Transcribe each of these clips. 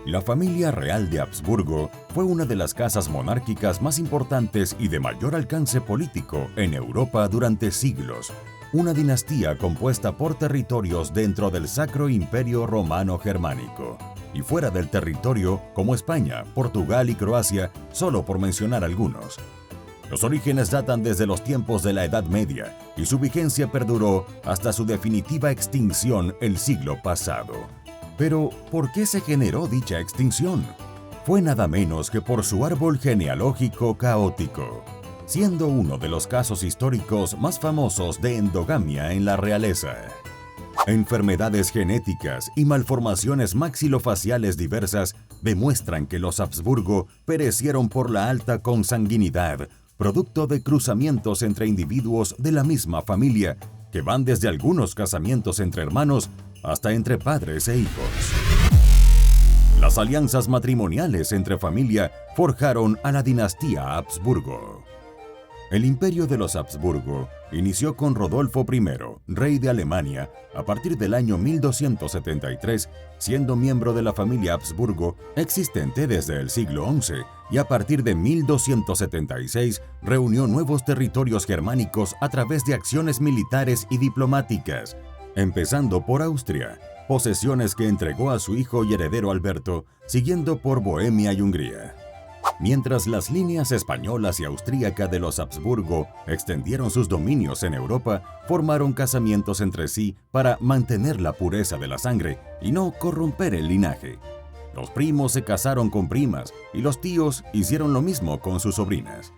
La familia real de Habsburgo fue una de las casas monárquicas más importantes y de mayor alcance político en Europa durante siglos, una dinastía compuesta por territorios dentro del Sacro Imperio Romano Germánico, y fuera del territorio como España, Portugal y Croacia, solo por mencionar algunos. Los orígenes datan desde los tiempos de la Edad Media y su vigencia perduró hasta su definitiva extinción el siglo pasado. Pero, ¿por qué se generó dicha extinción? Fue nada menos que por su árbol genealógico caótico, siendo uno de los casos históricos más famosos de endogamia en la realeza. Enfermedades genéticas y malformaciones maxilofaciales diversas demuestran que los Habsburgo perecieron por la alta consanguinidad, producto de cruzamientos entre individuos de la misma familia, que van desde algunos casamientos entre hermanos hasta entre padres e hijos. Las alianzas matrimoniales entre familia forjaron a la dinastía Habsburgo. El imperio de los Habsburgo inició con Rodolfo I, rey de Alemania, a partir del año 1273, siendo miembro de la familia Habsburgo existente desde el siglo XI, y a partir de 1276 reunió nuevos territorios germánicos a través de acciones militares y diplomáticas, empezando por Austria, posesiones que entregó a su hijo y heredero Alberto, siguiendo por Bohemia y Hungría. Mientras las líneas españolas y austríaca de los Habsburgo extendieron sus dominios en Europa, formaron casamientos entre sí para mantener la pureza de la sangre y no corromper el linaje. Los primos se casaron con primas y los tíos hicieron lo mismo con sus sobrinas.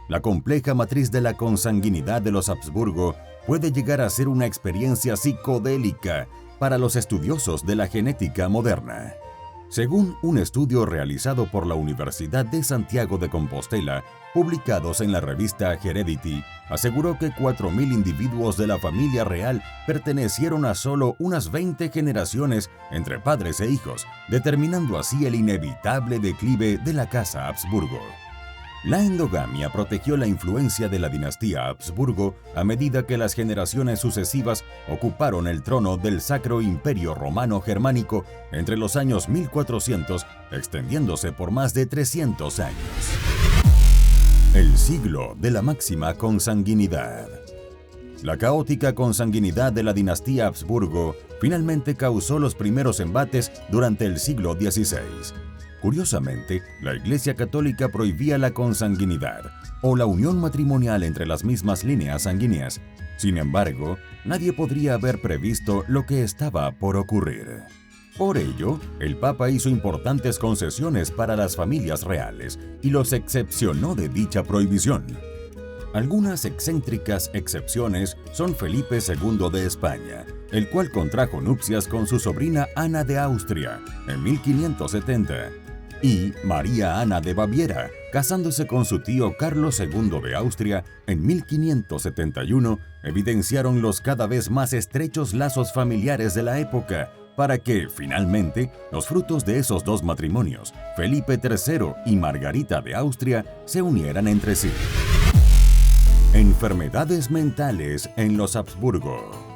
La compleja matriz de la consanguinidad de los Habsburgo puede llegar a ser una experiencia psicodélica para los estudiosos de la genética moderna. Según un estudio realizado por la Universidad de Santiago de Compostela, publicados en la revista Heredity, aseguró que 4.000 individuos de la familia real pertenecieron a solo unas 20 generaciones entre padres e hijos, determinando así el inevitable declive de la casa Habsburgo. La endogamia protegió la influencia de la dinastía Habsburgo a medida que las generaciones sucesivas ocuparon el trono del Sacro Imperio Romano Germánico entre los años 1400, extendiéndose por más de 300 años. El siglo de la máxima consanguinidad. La caótica consanguinidad de la dinastía Habsburgo finalmente causó los primeros embates durante el siglo XVI. Curiosamente, la Iglesia Católica prohibía la consanguinidad o la unión matrimonial entre las mismas líneas sanguíneas. Sin embargo, nadie podría haber previsto lo que estaba por ocurrir. Por ello, el Papa hizo importantes concesiones para las familias reales y los excepcionó de dicha prohibición. Algunas excéntricas excepciones son Felipe II de España, el cual contrajo nupcias con su sobrina Ana de Austria en 1570, y María Ana de Baviera, casándose con su tío Carlos II de Austria en 1571, evidenciaron los cada vez más estrechos lazos familiares de la época, para que, finalmente, los frutos de esos dos matrimonios, Felipe III y Margarita de Austria, se unieran entre sí. Enfermedades mentales en los Habsburgo.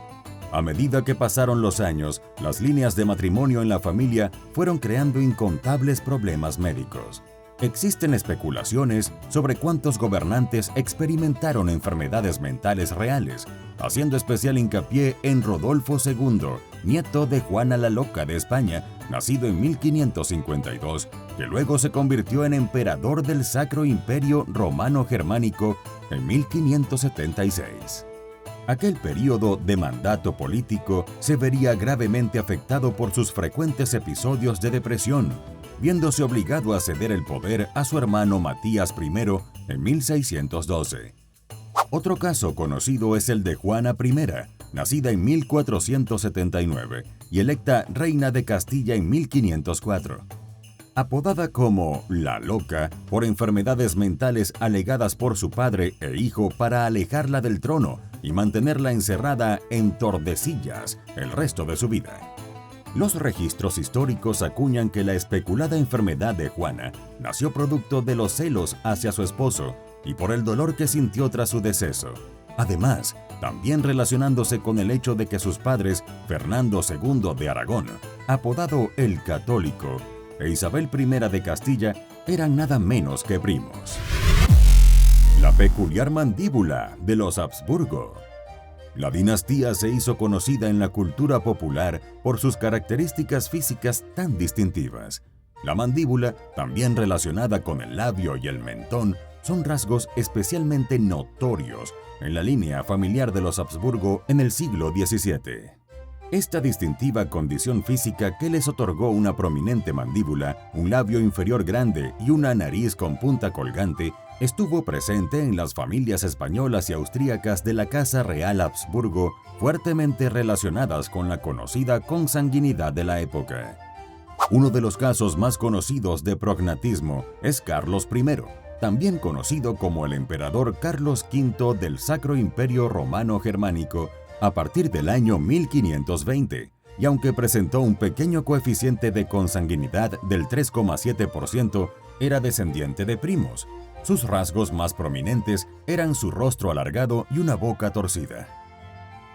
A medida que pasaron los años, las líneas de matrimonio en la familia fueron creando incontables problemas médicos. Existen especulaciones sobre cuántos gobernantes experimentaron enfermedades mentales reales, haciendo especial hincapié en Rodolfo II, nieto de Juana la Loca de España, nacido en 1552, que luego se convirtió en emperador del Sacro Imperio Romano Germánico en 1576. Aquel período de mandato político se vería gravemente afectado por sus frecuentes episodios de depresión, viéndose obligado a ceder el poder a su hermano Matías I en 1612. Otro caso conocido es el de Juana I, nacida en 1479 y electa reina de Castilla en 1504. Apodada como La Loca por enfermedades mentales alegadas por su padre e hijo para alejarla del trono y mantenerla encerrada en Tordesillas el resto de su vida. Los registros históricos acuñan que la especulada enfermedad de Juana nació producto de los celos hacia su esposo y por el dolor que sintió tras su deceso. Además, también relacionándose con el hecho de que sus padres, Fernando II de Aragón, apodado el Católico, e Isabel I de Castilla eran nada menos que primos. La peculiar mandíbula de los Habsburgo. La dinastía se hizo conocida en la cultura popular por sus características físicas tan distintivas. La mandíbula, también relacionada con el labio y el mentón, son rasgos especialmente notorios en la línea familiar de los Habsburgo en el siglo XVII. Esta distintiva condición física que les otorgó una prominente mandíbula, un labio inferior grande y una nariz con punta colgante, estuvo presente en las familias españolas y austríacas de la Casa Real Habsburgo, fuertemente relacionadas con la conocida consanguinidad de la época. Uno de los casos más conocidos de prognatismo es Carlos I, también conocido como el emperador Carlos V del Sacro Imperio Romano Germánico, a partir del año 1520, y aunque presentó un pequeño coeficiente de consanguinidad del 3,7%, era descendiente de primos. Sus rasgos más prominentes eran su rostro alargado y una boca torcida.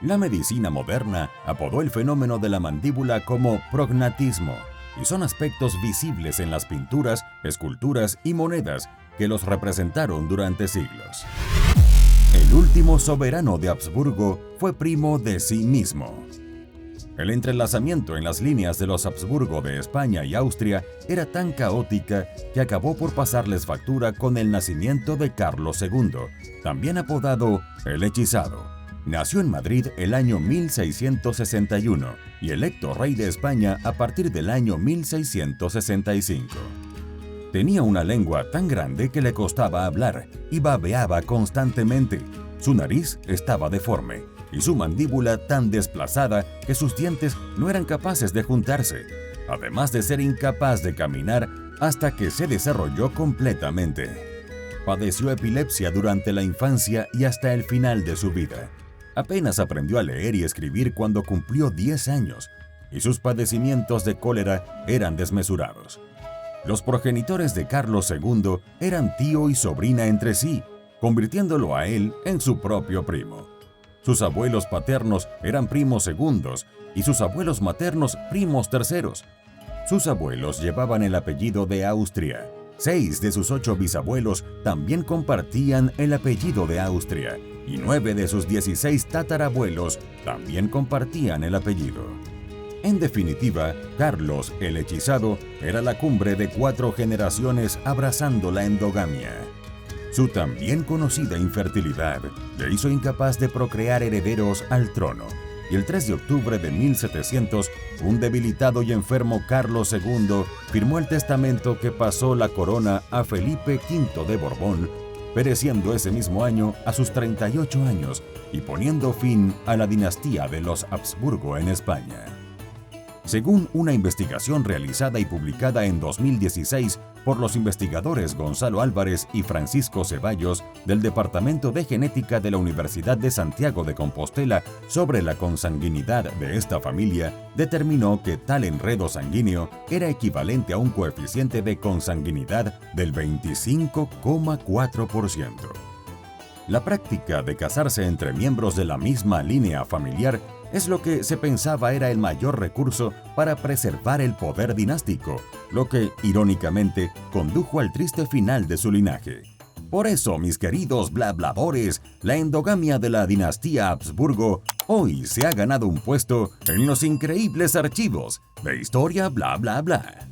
La medicina moderna apodó el fenómeno de la mandíbula como prognatismo, y son aspectos visibles en las pinturas, esculturas y monedas que los representaron durante siglos. El último soberano de Habsburgo fue primo de sí mismo. El entrelazamiento en las líneas de los Habsburgo de España y Austria era tan caótica que acabó por pasarles factura con el nacimiento de Carlos II, también apodado el Hechizado. Nació en Madrid el año 1661 y electo rey de España a partir del año 1665. Tenía una lengua tan grande que le costaba hablar y babeaba constantemente. Su nariz estaba deforme y su mandíbula tan desplazada que sus dientes no eran capaces de juntarse, además de ser incapaz de caminar hasta que se desarrolló completamente. Padeció epilepsia durante la infancia y hasta el final de su vida. Apenas aprendió a leer y escribir cuando cumplió 10 años, y sus padecimientos de cólera eran desmesurados. Los progenitores de Carlos II eran tío y sobrina entre sí, convirtiéndolo a él en su propio primo. Sus abuelos paternos eran primos segundos y sus abuelos maternos primos terceros. Sus abuelos llevaban el apellido de Austria. 6 de sus 8 bisabuelos también compartían el apellido de Austria y 9 de sus 16 tatarabuelos también compartían el apellido. En definitiva, Carlos el Hechizado era la cumbre de 4 generaciones abrazando la endogamia. Su también conocida infertilidad le hizo incapaz de procrear herederos al trono, y el 3 de octubre de 1700, un debilitado y enfermo Carlos II firmó el testamento que pasó la corona a Felipe V de Borbón, pereciendo ese mismo año a sus 38 años y poniendo fin a la dinastía de los Habsburgo en España. Según una investigación realizada y publicada en 2016 por los investigadores Gonzalo Álvarez y Francisco Ceballos del Departamento de Genética de la Universidad de Santiago de Compostela sobre la consanguinidad de esta familia, determinó que tal enredo sanguíneo era equivalente a un coeficiente de consanguinidad del 25,4%. La práctica de casarse entre miembros de la misma línea familiar es lo que se pensaba era el mayor recurso para preservar el poder dinástico, lo que, irónicamente, condujo al triste final de su linaje. Por eso, mis queridos blabladores, la endogamia de la dinastía Habsburgo hoy se ha ganado un puesto en los increíbles archivos de Historia Bla Bla Bla.